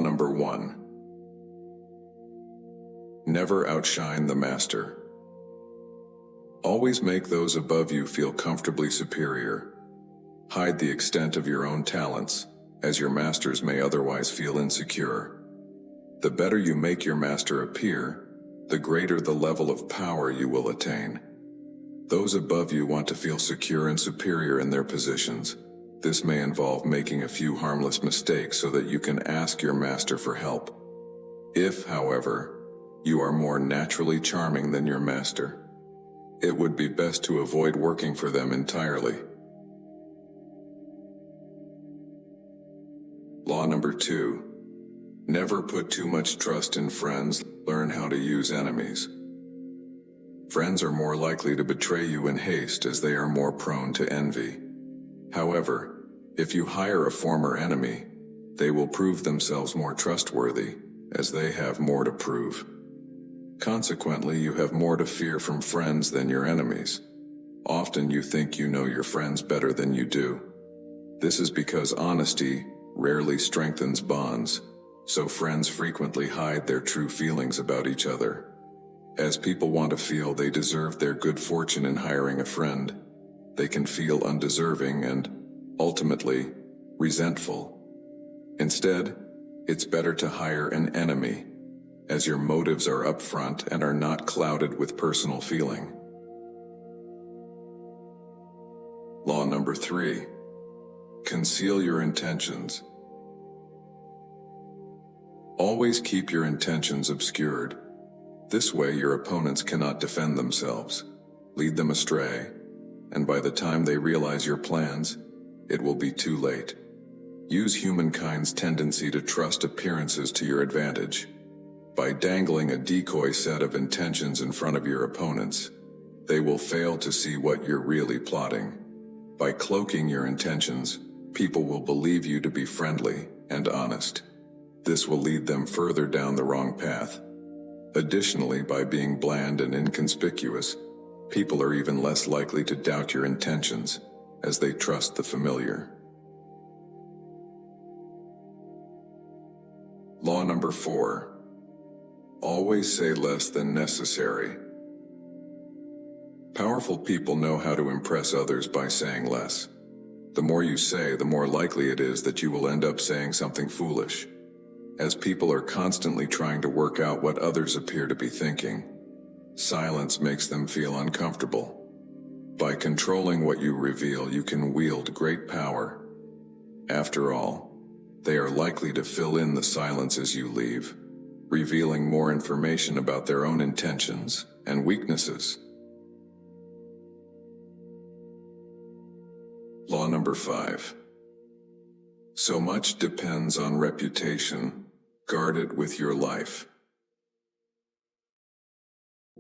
Law number 1. Never outshine the master. Always make those above you feel comfortably superior. Hide the extent of your own talents, as your masters may otherwise feel insecure. The better you make your master appear, the greater the level of power you will attain. Those above you want to feel secure and superior in their positions. This may involve making a few harmless mistakes so that you can ask your master for help. If, however, you are more naturally charming than your master, it would be best to avoid working for them entirely. Law number 2. Never put too much trust in friends. Learn how to use enemies. Friends are more likely to betray you in haste as they are more prone to envy. However, if you hire a former enemy, they will prove themselves more trustworthy, as they have more to prove. Consequently, you have more to fear from friends than your enemies. Often you think you know your friends better than you do. This is because honesty rarely strengthens bonds, so friends frequently hide their true feelings about each other. As people want to feel they deserve their good fortune in hiring a friend, they can feel undeserving and, ultimately, resentful. Instead, it's better to hire an enemy, as your motives are upfront and are not clouded with personal feeling. Law number 3. Conceal your intentions. Always keep your intentions obscured. This way your opponents cannot defend themselves. Lead them astray, and by the time they realize your plans, it will be too late. Use humankind's tendency to trust appearances to your advantage. By dangling a decoy set of intentions in front of your opponents, they will fail to see what you're really plotting. By cloaking your intentions, people will believe you to be friendly and honest. This will lead them further down the wrong path. Additionally, by being bland and inconspicuous, people are even less likely to doubt your intentions, as they trust the familiar. Law number 4. Always say less than necessary. Powerful people know how to impress others by saying less. The more you say, the more likely it is that you will end up saying something foolish. As people are constantly trying to work out what others appear to be thinking, silence makes them feel uncomfortable. By controlling what you reveal, you can wield great power. After all, they are likely to fill in the silences you leave, revealing more information about their own intentions and weaknesses. Law number 5. So much depends on reputation. Guard it with your life.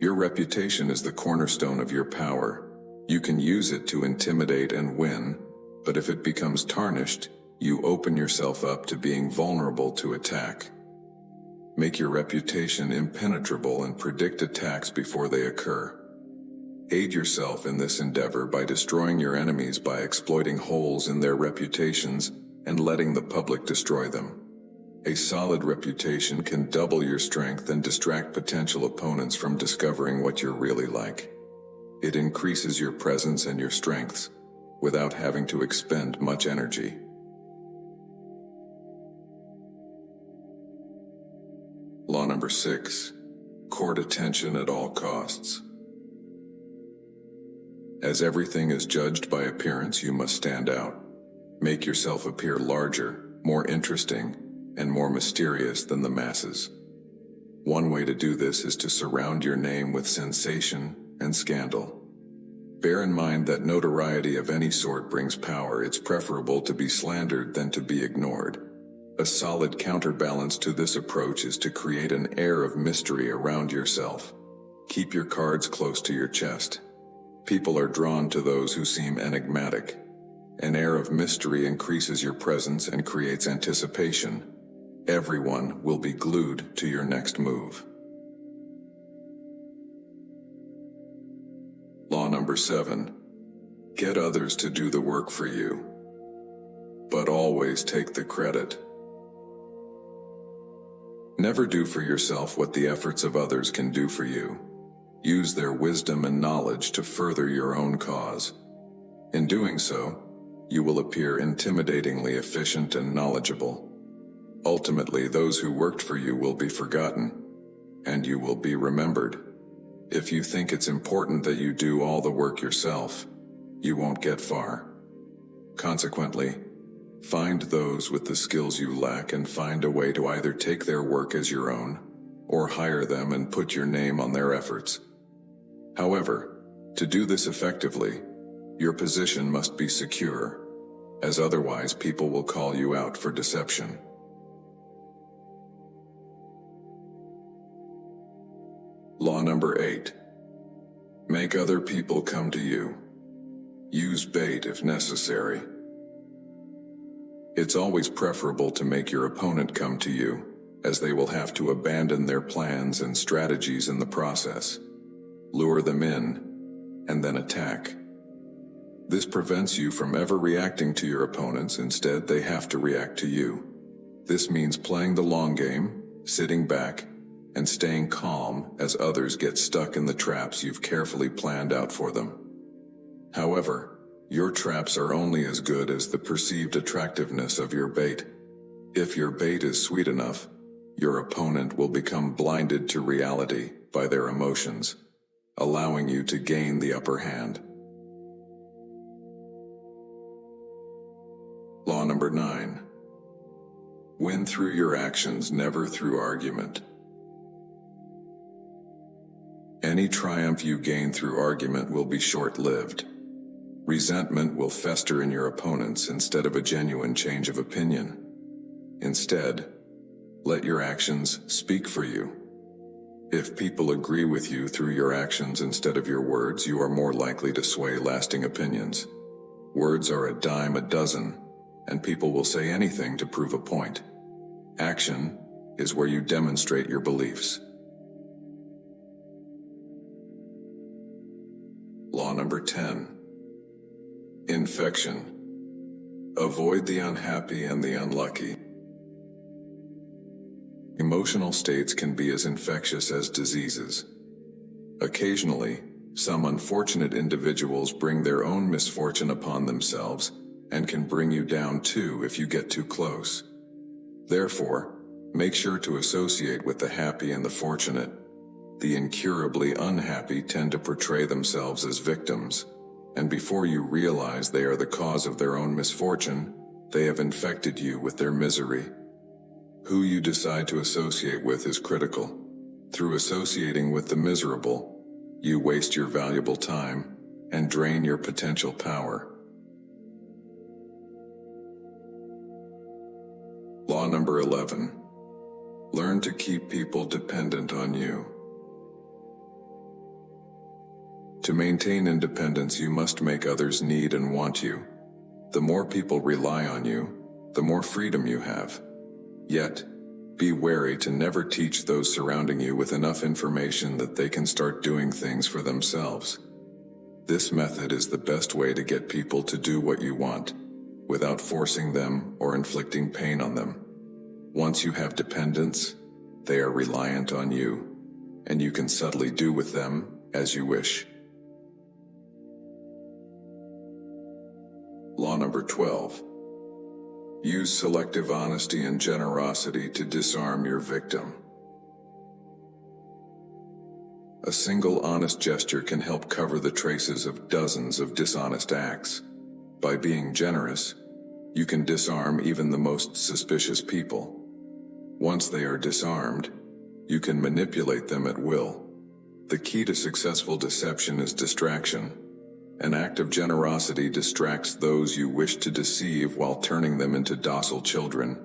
Your reputation is the cornerstone of your power. You can use it to intimidate and win, but if it becomes tarnished, you open yourself up to being vulnerable to attack. Make your reputation impenetrable and predict attacks before they occur. Aid yourself in this endeavor by destroying your enemies by exploiting holes in their reputations and letting the public destroy them. A solid reputation can double your strength and distract potential opponents from discovering what you're really like. It increases your presence and your strengths, without having to expend much energy. Law number 6. Court attention at all costs. As everything is judged by appearance, you must stand out. Make yourself appear larger, more interesting, and more mysterious than the masses. One way to do this is to surround your name with sensation and scandal. Bear in mind that notoriety of any sort brings power. It's preferable to be slandered than to be ignored. A solid counterbalance to this approach is to create an air of mystery around yourself. Keep your cards close to your chest. People are drawn to those who seem enigmatic. An air of mystery increases your presence and creates anticipation. Everyone will be glued to your next move. Law number 7. Get others to do the work for you, but always take the credit. Never do for yourself what the efforts of others can do for you. Use their wisdom and knowledge to further your own cause. In doing so, you will appear intimidatingly efficient and knowledgeable. Ultimately, those who worked for you will be forgotten, and you will be remembered. If you think it's important that you do all the work yourself, you won't get far. Consequently, find those with the skills you lack and find a way to either take their work as your own, or hire them and put your name on their efforts. However, to do this effectively, your position must be secure, as otherwise people will call you out for deception. Law number 8. Make other people come to you. Use bait if necessary. It's always preferable to make your opponent come to you, as they will have to abandon their plans and strategies in the process. Lure them in, and then attack. This prevents you from ever reacting to your opponents. Instead, they have to react to you. This means playing the long game, sitting back, and staying calm as others get stuck in the traps you've carefully planned out for them. However, your traps are only as good as the perceived attractiveness of your bait. If your bait is sweet enough, your opponent will become blinded to reality by their emotions, allowing you to gain the upper hand. Law number 9. Win through your actions, never through argument. Any triumph you gain through argument will be short-lived. Resentment will fester in your opponents instead of a genuine change of opinion. Instead, let your actions speak for you. If people agree with you through your actions instead of your words, you are more likely to sway lasting opinions. Words are a dime a dozen, and people will say anything to prove a point. Action is where you demonstrate your beliefs. Law number 10. Infection. Avoid the unhappy and the unlucky. Emotional states can be as infectious as diseases. Occasionally, some unfortunate individuals bring their own misfortune upon themselves and can bring you down too if you get too close. Therefore, make sure to associate with the happy and the fortunate. The incurably unhappy tend to portray themselves as victims, and before you realize they are the cause of their own misfortune, they have infected you with their misery. Who you decide to associate with is critical. Through associating with the miserable, you waste your valuable time and drain your potential power. Law number 11. Learn to keep people dependent on you. To maintain independence, you must make others need and want you. The more people rely on you, the more freedom you have. Yet, be wary to never teach those surrounding you with enough information that they can start doing things for themselves. This method is the best way to get people to do what you want, without forcing them or inflicting pain on them. Once you have dependents, they are reliant on you, and you can subtly do with them as you wish. Law number 12. Use selective honesty and generosity to disarm your victim. A single honest gesture can help cover the traces of dozens of dishonest acts. By being generous, you can disarm even the most suspicious people. Once they are disarmed, you can manipulate them at will. The key to successful deception is distraction. An act of generosity distracts those you wish to deceive while turning them into docile children,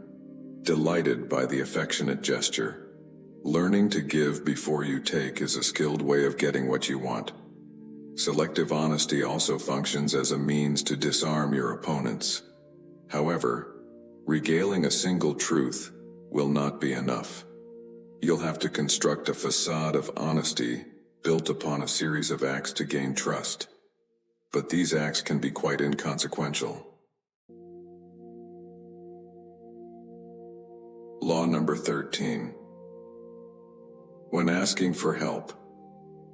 delighted by the affectionate gesture. Learning to give before you take is a skilled way of getting what you want. Selective honesty also functions as a means to disarm your opponents. However, regaling a single truth will not be enough. You'll have to construct a facade of honesty built upon a series of acts to gain trust. But these acts can be quite inconsequential. Law number 13. When asking for help,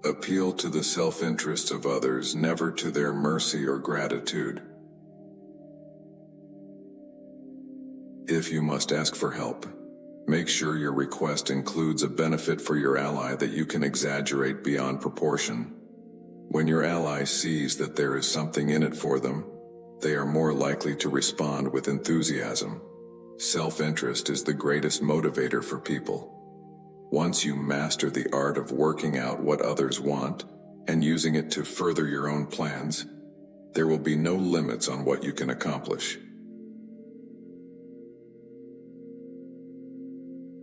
appeal to the self-interest of others, never to their mercy or gratitude. If you must ask for help, make sure your request includes a benefit for your ally that you can exaggerate beyond proportion. When your ally sees that there is something in it for them, they are more likely to respond with enthusiasm. Self-interest is the greatest motivator for people. Once you master the art of working out what others want and using it to further your own plans, there will be no limits on what you can accomplish.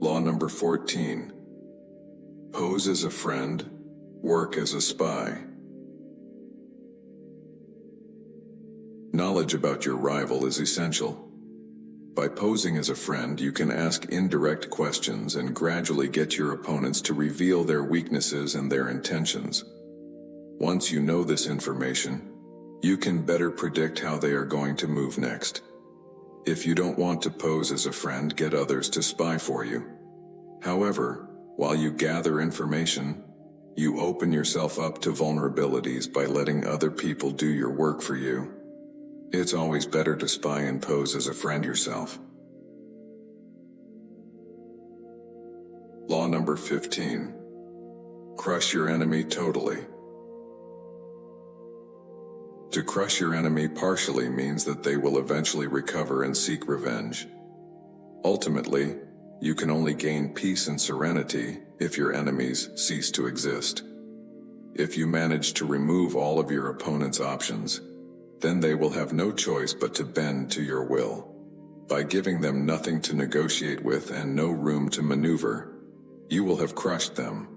Law number 14. Pose as a friend, work as a spy. Knowledge about your rival is essential. By posing as a friend, you can ask indirect questions and gradually get your opponents to reveal their weaknesses and their intentions. Once you know this information, you can better predict how they are going to move next. If you don't want to pose as a friend, get others to spy for you. However, while you gather information, you open yourself up to vulnerabilities by letting other people do your work for you. It's always better to spy and pose as a friend yourself. Law number 15. Crush your enemy totally. To crush your enemy partially means that they will eventually recover and seek revenge. Ultimately, you can only gain peace and serenity if your enemies cease to exist. If you manage to remove all of your opponent's options, then they will have no choice but to bend to your will. By giving them nothing to negotiate with and no room to maneuver, you will have crushed them.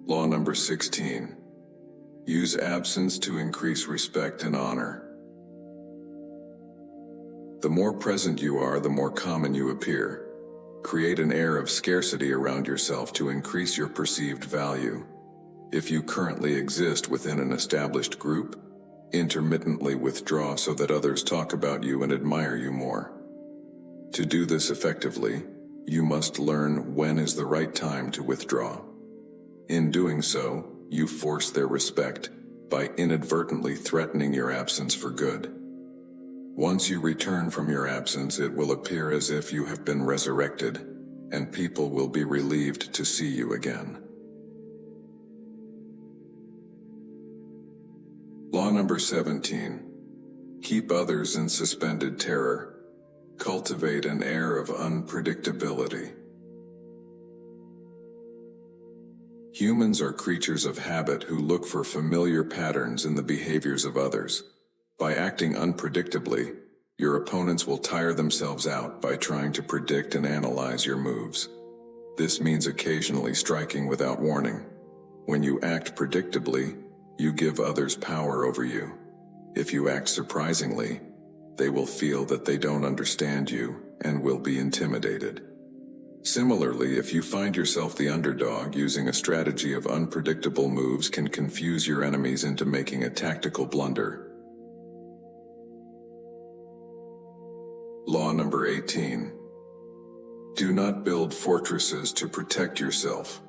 Law number 16. Use absence to increase respect and honor. The more present you are, the more common you appear. Create an air of scarcity around yourself to increase your perceived value. If you currently exist within an established group, intermittently withdraw so that others talk about you and admire you more. To do this effectively, you must learn when is the right time to withdraw. In doing so, you force their respect by inadvertently threatening your absence for good. Once you return from your absence, it will appear as if you have been resurrected, and people will be relieved to see you again. Law number 17. Keep others in suspended terror. Cultivate an air of unpredictability. Humans are creatures of habit who look for familiar patterns in the behaviors of others. By acting unpredictably, your opponents will tire themselves out by trying to predict and analyze your moves. This means occasionally striking without warning. When you act predictably, you give others power over you. If you act surprisingly, they will feel that they don't understand you and will be intimidated. Similarly, if you find yourself the underdog, using a strategy of unpredictable moves can confuse your enemies into making a tactical blunder. Law number 18. Do not build fortresses to protect yourself.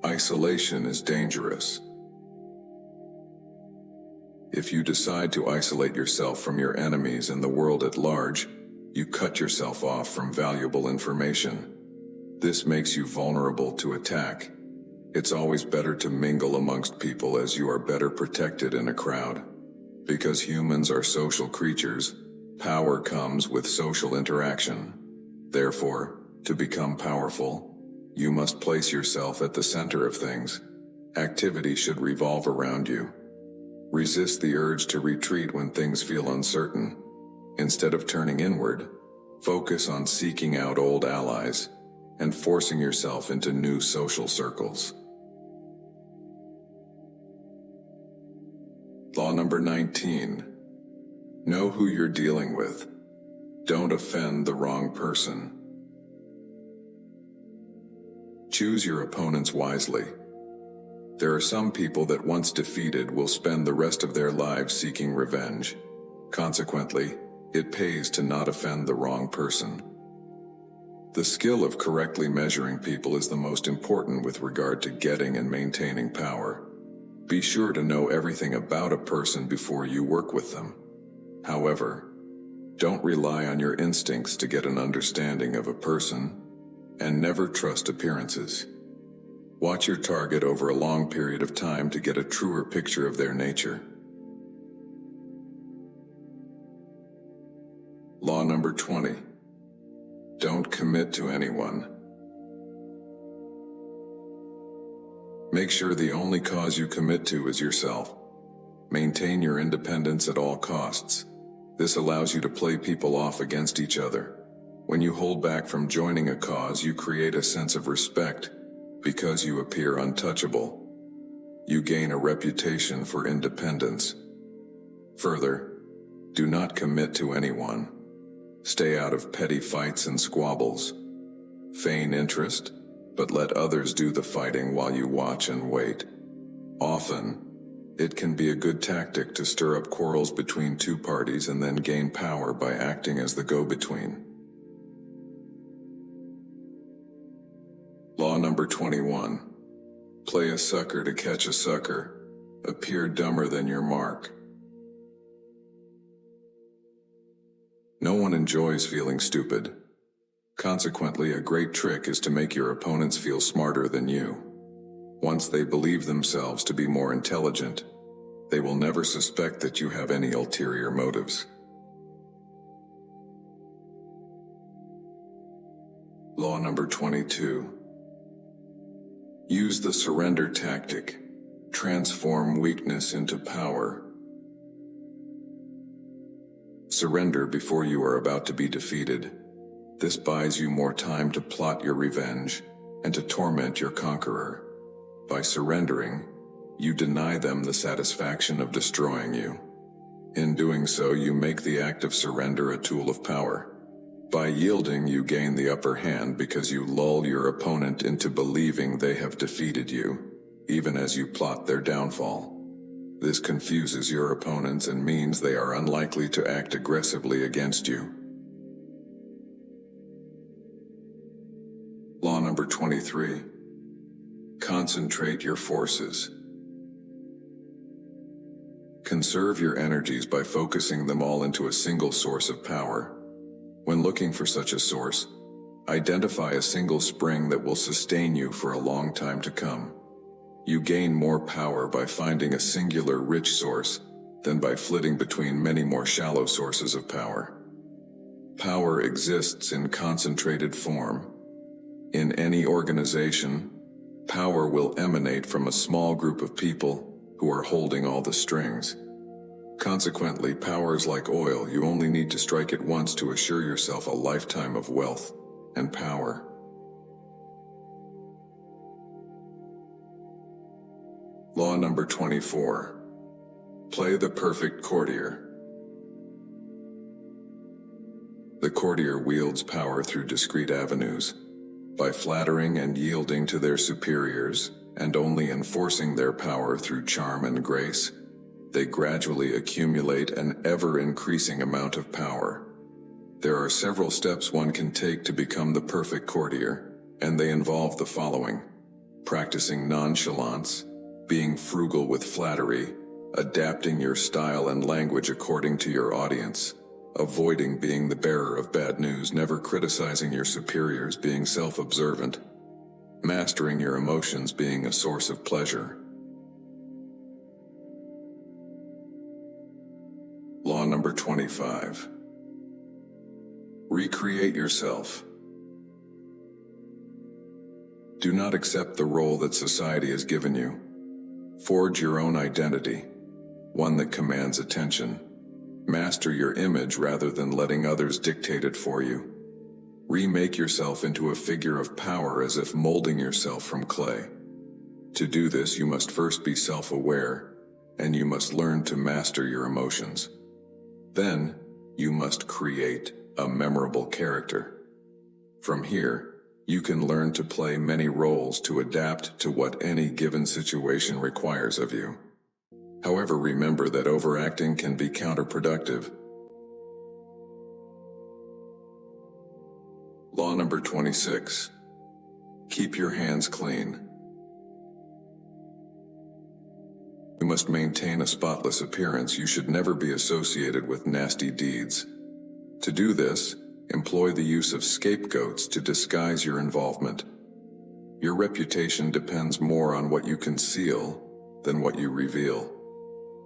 Isolation is dangerous. If you decide to isolate yourself from your enemies and the world at large, you cut yourself off from valuable information. This makes you vulnerable to attack. It's always better to mingle amongst people, as you are better protected in a crowd. Because humans are social creatures, power comes with social interaction. Therefore, to become powerful, you must place yourself at the center of things. Activity should revolve around you. Resist the urge to retreat when things feel uncertain. Instead of turning inward, focus on seeking out old allies and forcing yourself into new social circles. Law number 19. Know who you're dealing with. Don't offend the wrong person. Choose your opponents wisely. There are some people that once defeated will spend the rest of their lives seeking revenge. Consequently, it pays to not offend the wrong person. The skill of correctly measuring people is the most important with regard to getting and maintaining power. Be sure to know everything about a person before you work with them. However, don't rely on your instincts to get an understanding of a person, and never trust appearances. Watch your target over a long period of time to get a truer picture of their nature. Law number 20. Don't commit to anyone. Make sure the only cause you commit to is yourself. Maintain your independence at all costs. This allows you to play people off against each other. When you hold back from joining a cause, you create a sense of respect because you appear untouchable. You gain a reputation for independence. Further, do not commit to anyone. Stay out of petty fights and squabbles. Feign interest, but let others do the fighting while you watch and wait. Often, it can be a good tactic to stir up quarrels between two parties and then gain power by acting as the go-between. Law number 21. Play a sucker to catch a sucker. Appear dumber than your mark. No one enjoys feeling stupid. Consequently, a great trick is to make your opponents feel smarter than you. Once they believe themselves to be more intelligent, they will never suspect that you have any ulterior motives. Law number 22. Use the surrender tactic. Transform weakness into power. Surrender before you are about to be defeated. This buys you more time to plot your revenge and to torment your conqueror. By surrendering, you deny them the satisfaction of destroying you. In doing so, you make the act of surrender a tool of power. By yielding, you gain the upper hand because you lull your opponent into believing they have defeated you, even as you plot their downfall. This confuses your opponents and means they are unlikely to act aggressively against you. Law number 23. Concentrate your forces. Conserve your energies by focusing them all into a single source of power. When looking for such a source, identify a single spring that will sustain you for a long time to come. You gain more power by finding a singular rich source than by flitting between many more shallow sources of power. Power exists in concentrated form. In any organization, power will emanate from a small group of people who are holding all the strings. Consequently, power is like oil. You only need to strike it once to assure yourself a lifetime of wealth and power. Law number 24. Play the perfect courtier. The courtier wields power through discrete avenues. By flattering and yielding to their superiors, and only enforcing their power through charm and grace, they gradually accumulate an ever-increasing amount of power. There are several steps one can take to become the perfect courtier, and they involve the following: practicing nonchalance, being frugal with flattery, adapting your style and language according to your audience, avoiding being the bearer of bad news, never criticizing your superiors, being self-observant, mastering your emotions, being a source of pleasure. Law number 25. Recreate yourself. Do not accept the role that society has given you. Forge your own identity, one that commands attention. Master your image rather than letting others dictate it for you. Remake yourself into a figure of power as if molding yourself from clay. To do this, you must first be self-aware, and you must learn to master your emotions. Then, you must create a memorable character. From here, you can learn to play many roles to adapt to what any given situation requires of you. However, remember that overacting can be counterproductive. Law number 26. Keep your hands clean. You must maintain a spotless appearance. You should never be associated with nasty deeds. To do this, employ the use of scapegoats to disguise your involvement. Your reputation depends more on what you conceal than what you reveal.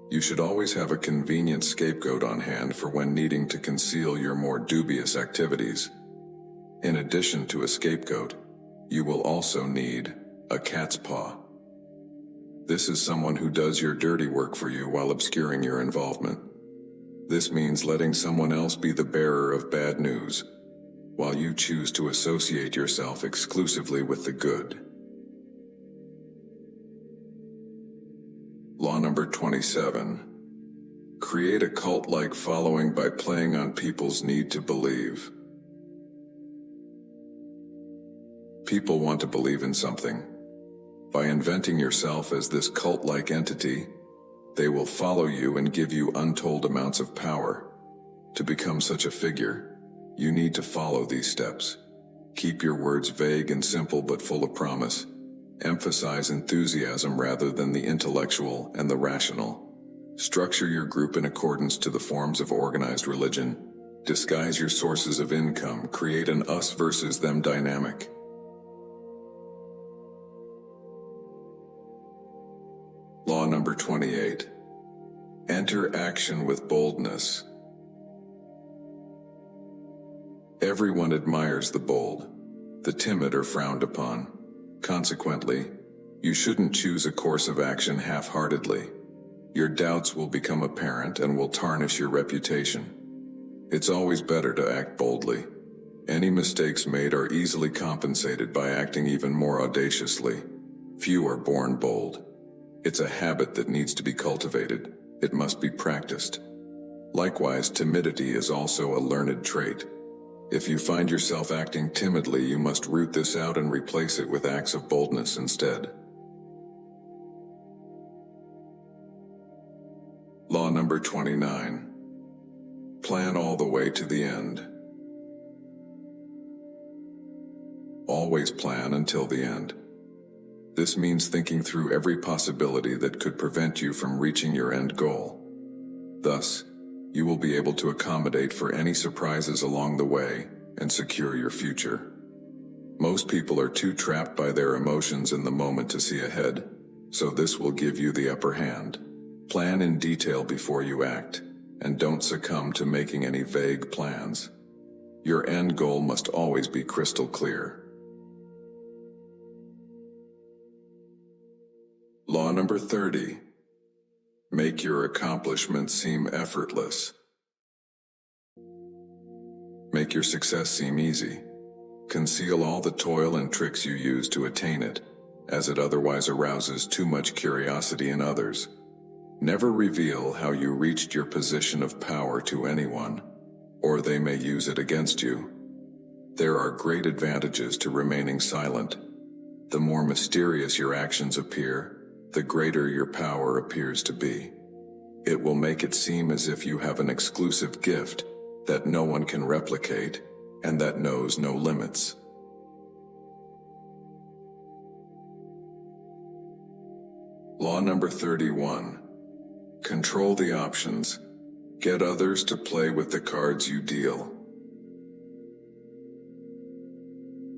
You should always have a convenient scapegoat on hand for when needing to conceal your more dubious activities. In addition to a scapegoat, you will also need a cat's paw. This is someone who does your dirty work for you while obscuring your involvement. This means letting someone else be the bearer of bad news, while you choose to associate yourself exclusively with the good. Law number 27. Create a cult-like following by playing on people's need to believe. People want to believe in something. By inventing yourself as this cult-like entity, they will follow you and give you untold amounts of power. To become such a figure, you need to follow these steps. Keep your words vague and simple but full of promise. Emphasize enthusiasm rather than the intellectual and the rational. Structure your group in accordance to the forms of organized religion. Disguise your sources of income. Create an us versus them dynamic. Law number 28. Enter action with boldness. Everyone admires the bold. The timid are frowned upon. Consequently, you shouldn't choose a course of action half-heartedly. Your doubts will become apparent and will tarnish your reputation. It's always better to act boldly. Any mistakes made are easily compensated by acting even more audaciously. Few are born bold. It's a habit that needs to be cultivated. It must be practiced. Likewise, timidity is also a learned trait. If you find yourself acting timidly, you must root this out and replace it with acts of boldness instead. Law number 29. Plan all the way to the end. Always plan until the end. This means thinking through every possibility that could prevent you from reaching your end goal. Thus, you will be able to accommodate for any surprises along the way and secure your future. Most people are too trapped by their emotions in the moment to see ahead, so this will give you the upper hand. Plan in detail before you act, and don't succumb to making any vague plans. Your end goal must always be crystal clear. Law number 30. Make your accomplishments seem effortless. Make your success seem easy. Conceal all the toil and tricks you use to attain it, as it otherwise arouses too much curiosity in others. Never reveal how you reached your position of power to anyone, or they may use it against you. There are great advantages to remaining silent. The more mysterious your actions appear, the greater your power appears to be. It will make it seem as if you have an exclusive gift that no one can replicate and that knows no limits. Law number 31. Control the options. Get others to play with the cards you deal.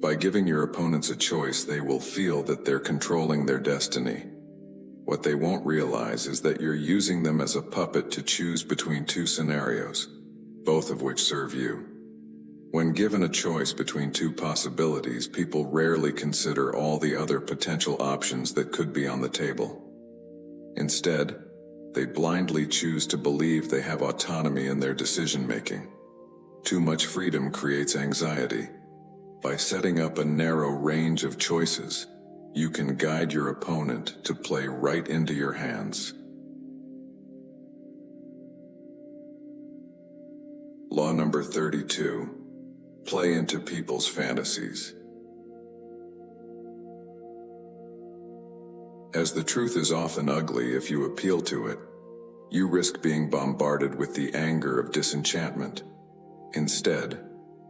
By giving your opponents a choice, they will feel that they're controlling their destiny. What they won't realize is that you're using them as a puppet to choose between two scenarios, both of which serve you. When given a choice between two possibilities, people rarely consider all the other potential options that could be on the table. Instead, they blindly choose to believe they have autonomy in their decision-making. Too much freedom creates anxiety. By setting up a narrow range of choices, you can guide your opponent to play right into your hands. Law number 32. Play into people's fantasies. As the truth is often ugly if you appeal to it, you risk being bombarded with the anger of disenchantment. Instead,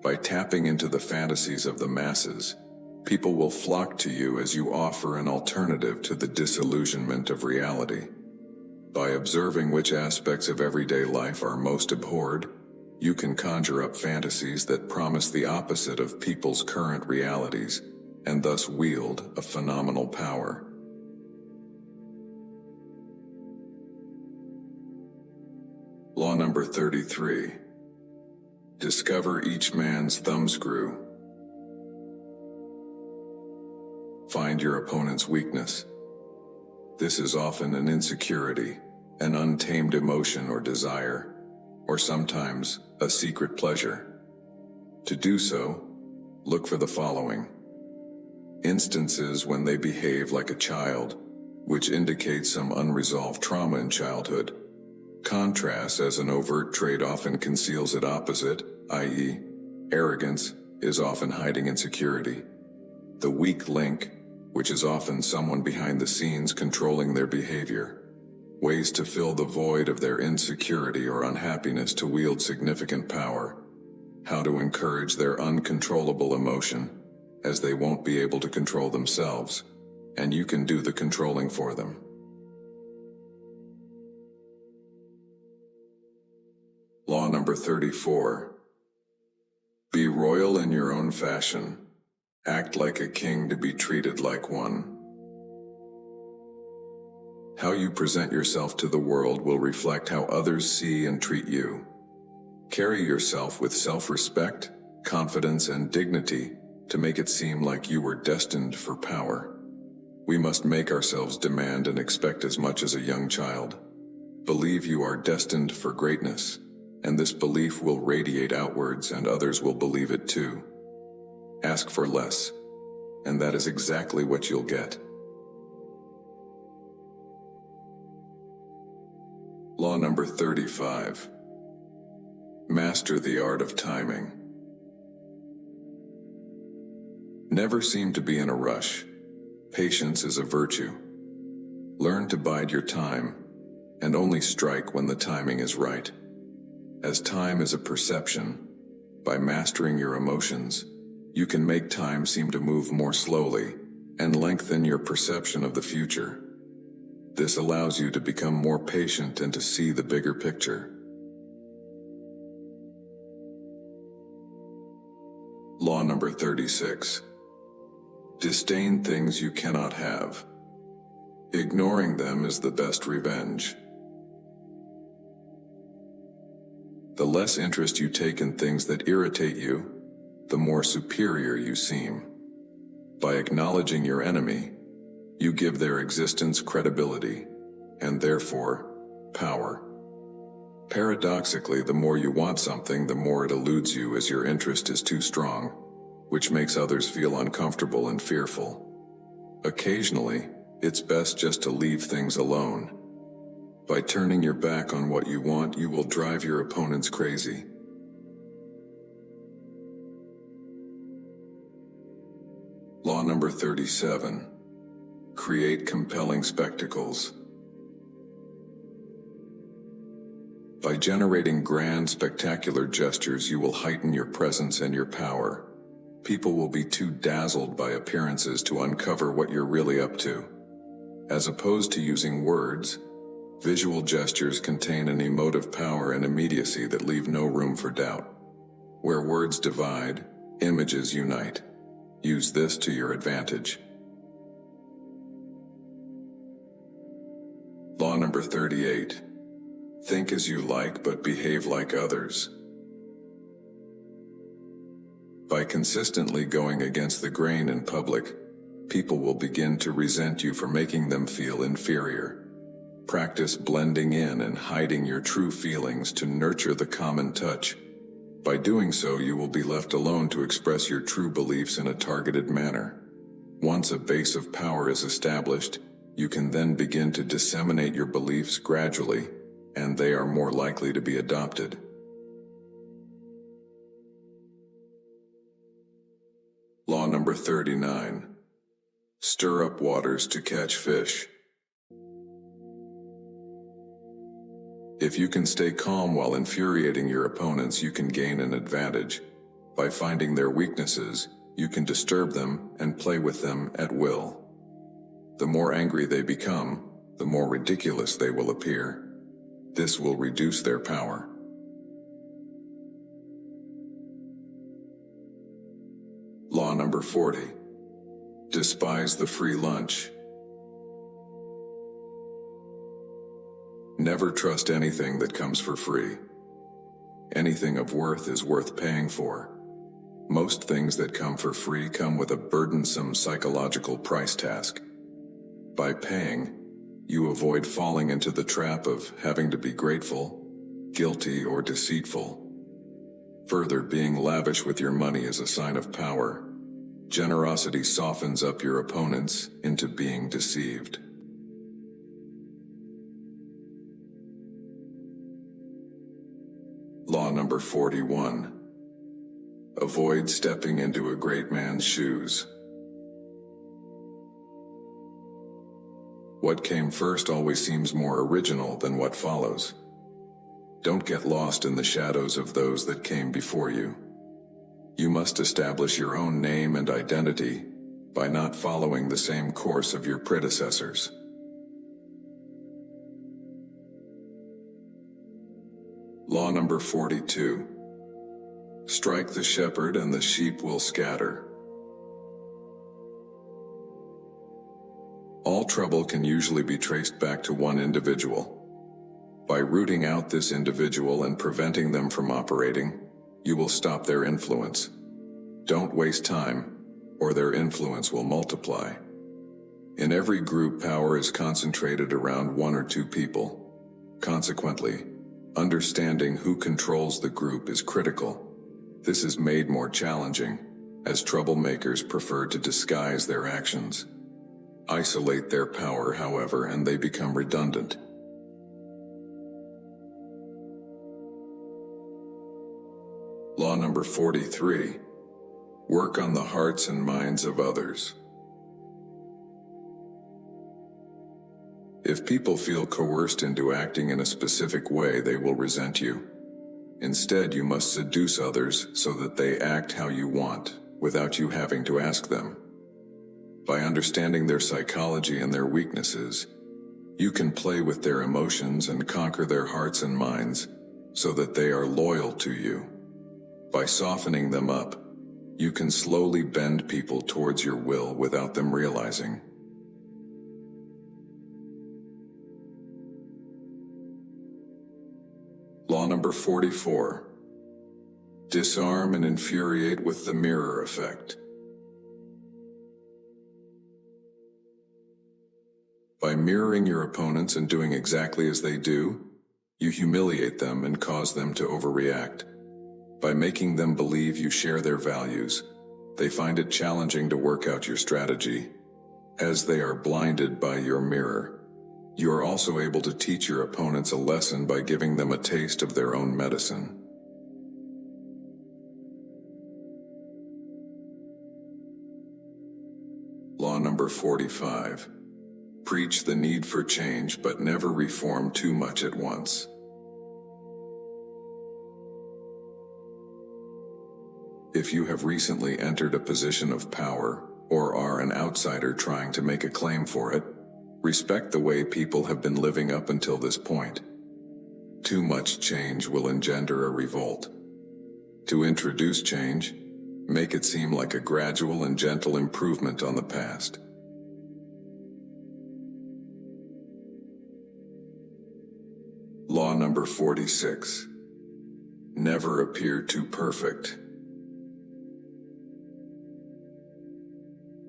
By tapping into the fantasies of the masses, people will flock to you as you offer an alternative to the disillusionment of reality. By observing which aspects of everyday life are most abhorred, you can conjure up fantasies that promise the opposite of people's current realities, and thus wield a phenomenal power. Law number 33. Discover each man's thumbscrew. Find your opponent's weakness. This is often an insecurity, an untamed emotion or desire, or sometimes a secret pleasure. To do so, look for the following. Instances when they behave like a child, which indicates some unresolved trauma in childhood. Contrast as an overt trait often conceals its opposite, i.e., arrogance is often hiding insecurity. The weak link, which is often someone behind the scenes controlling their behavior. Ways to fill the void of their insecurity or unhappiness to wield significant power. How to encourage their uncontrollable emotion, as they won't be able to control themselves, and you can do the controlling for them. Law number 34. Be royal in your own fashion. Act like a king to be treated like one. How you present yourself to the world will reflect how others see and treat you. Carry yourself with self-respect, confidence, and dignity to make it seem like you were destined for power. We must make ourselves demand and expect as much as a young child. Believe you are destined for greatness, and this belief will radiate outwards and others will believe it too. Ask for less, and that is exactly what you'll get. Law number 35. Master the art of timing. Never seem to be in a rush. Patience is a virtue. Learn to bide your time, and only strike when the timing is right. As time is a perception, by mastering your emotions, you can make time seem to move more slowly and lengthen your perception of the future. This allows you to become more patient and to see the bigger picture. Law number 36. Disdain things you cannot have. Ignoring them is the best revenge. The less interest you take in things that irritate you, the more superior you seem. By acknowledging your enemy, you give their existence credibility, and therefore, power. Paradoxically, the more you want something, the more it eludes you as your interest is too strong, which makes others feel uncomfortable and fearful. Occasionally, it's best just to leave things alone. By turning your back on what you want, you will drive your opponents crazy. Law number 37. Create compelling spectacles. By generating grand, spectacular gestures, you will heighten your presence and your power. People will be too dazzled by appearances to uncover what you're really up to. As opposed to using words, visual gestures contain an emotive power and immediacy that leave no room for doubt. Where words divide, images unite. Use this to your advantage. Law number 38. Think as you like, but behave like others. By consistently going against the grain in public, people will begin to resent you for making them feel inferior. Practice blending in and hiding your true feelings to nurture the common touch. By doing so, you will be left alone to express your true beliefs in a targeted manner. Once a base of power is established, you can then begin to disseminate your beliefs gradually, and they are more likely to be adopted. Law number 39. Stir up waters to catch fish. If you can stay calm while infuriating your opponents, you can gain an advantage. By finding their weaknesses, you can disturb them and play with them at will. The more angry they become, the more ridiculous they will appear. This will reduce their power. Law number 40. Despise the free lunch. Never trust anything that comes for free. Anything of worth is worth paying for. Most things that come for free come with a burdensome psychological price tag. By paying, you avoid falling into the trap of having to be grateful, guilty, or deceitful. Further, being lavish with your money is a sign of power. Generosity softens up your opponents into being deceived. Law number 41. Avoid stepping into a great man's shoes. What came first always seems more original than what follows. Don't get lost in the shadows of those that came before you. You must establish your own name and identity by not following the same course of your predecessors. Law number 42. Strike the shepherd and the sheep will scatter. All trouble can usually be traced back to one individual. By rooting out this individual and preventing them from operating, you will stop their influence. Don't waste time, or their influence will multiply. In every group, power is concentrated around one or two people. Consequently, understanding who controls the group is critical. This is made more challenging, as troublemakers prefer to disguise their actions. Isolate their power, however, and they become redundant. Law number 43. Work on the hearts and minds of others. If people feel coerced into acting in a specific way, they will resent you. Instead, you must seduce others so that they act how you want, without you having to ask them. By understanding their psychology and their weaknesses, you can play with their emotions and conquer their hearts and minds so that they are loyal to you. By softening them up, you can slowly bend people towards your will without them realizing. Law number 44. Disarm and infuriate with the mirror effect. By mirroring your opponents and doing exactly as they do, you humiliate them and cause them to overreact. By making them believe you share their values, they find it challenging to work out your strategy, as they are blinded by your mirror. You are also able to teach your opponents a lesson by giving them a taste of their own medicine. Law number 45. Preach the need for change, but never reform too much at once. If you have recently entered a position of power, or are an outsider trying to make a claim for it, respect the way people have been living up until this point. Too much change will engender a revolt. To introduce change, make it seem like a gradual and gentle improvement on the past. Law number 46. Never appear too perfect.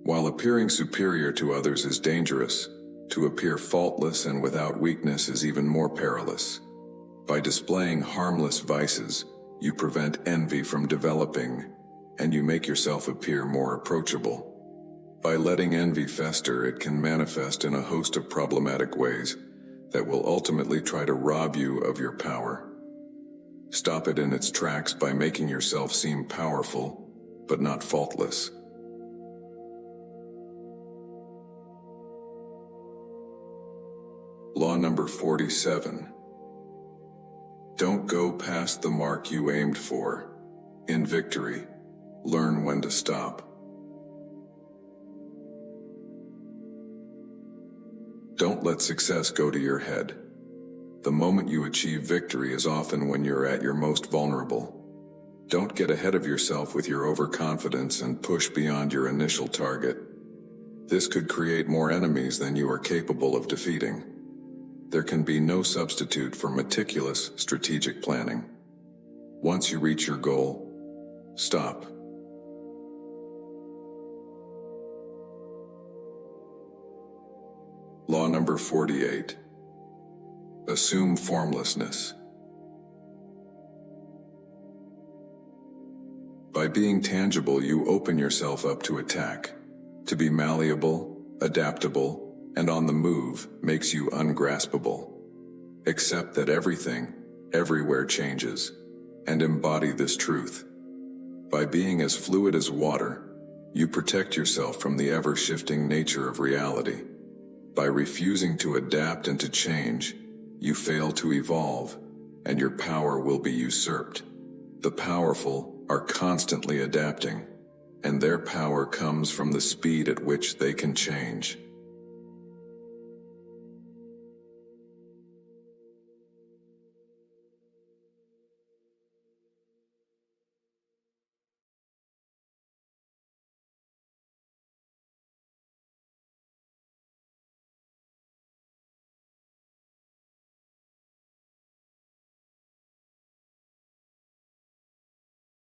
While appearing superior to others is dangerous, to appear faultless and without weakness is even more perilous. By displaying harmless vices, you prevent envy from developing, and you make yourself appear more approachable. By letting envy fester, it can manifest in a host of problematic ways that will ultimately try to rob you of your power. Stop it in its tracks by making yourself seem powerful, but not faultless. Law number 47. Don't go past the mark you aimed for in victory. learn when to stop. Don't let success go to your head. The moment you achieve victory is often when you're at your most vulnerable. Don't get ahead of yourself with your overconfidence and push beyond your initial target. This could create more enemies than you are capable of defeating. There can be no substitute for meticulous, strategic planning. Once you reach your goal, stop. Law number 48. Assume formlessness. By being tangible, you open yourself up to attack. To be malleable, adaptable, and on the move makes you ungraspable. Accept that everything, everywhere changes, and embody this truth. By being as fluid as water, you protect yourself from the ever-shifting nature of reality. By refusing to adapt and to change, you fail to evolve, and your power will be usurped. The powerful are constantly adapting, and their power comes from the speed at which they can change.